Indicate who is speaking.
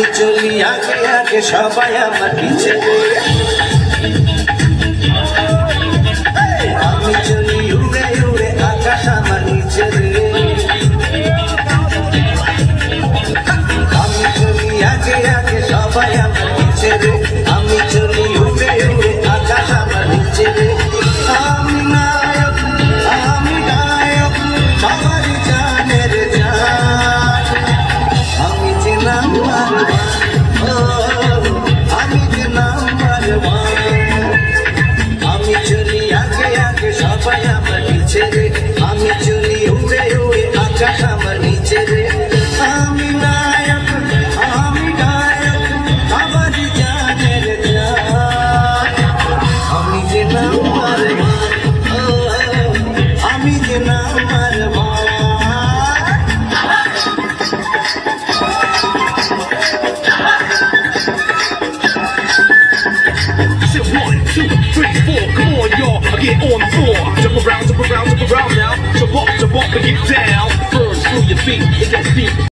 Speaker 1: আমি চলি আগে আগে সবাই আমার পিছে আমি চলি উড়ে উড়ে আকাশ আমার নিচে আমি চলি আগে আগে সবাই আমার পিছে আমি চলি উড়ে উড়ে আকাশ আমার নিচে আমি নায়ক আমি গায়ক সবারই জানের জান আমি যে নাম্বার আমি যে নাম্বার আমি চলি আগে আগে সবাই আমার পিছে আমি চলি উড়ে উড়ে আকাশ আমার নিচে আমি নায়ক আমি গায়ক সবারই জানের জান আমি যে নাম্বার আমি যে number
Speaker 2: Said 1, 2, 3, 4, come on y'all, get on the floor. Jump around, jump around, jump around now. Jump up and get down. First through your feet, it gets deep.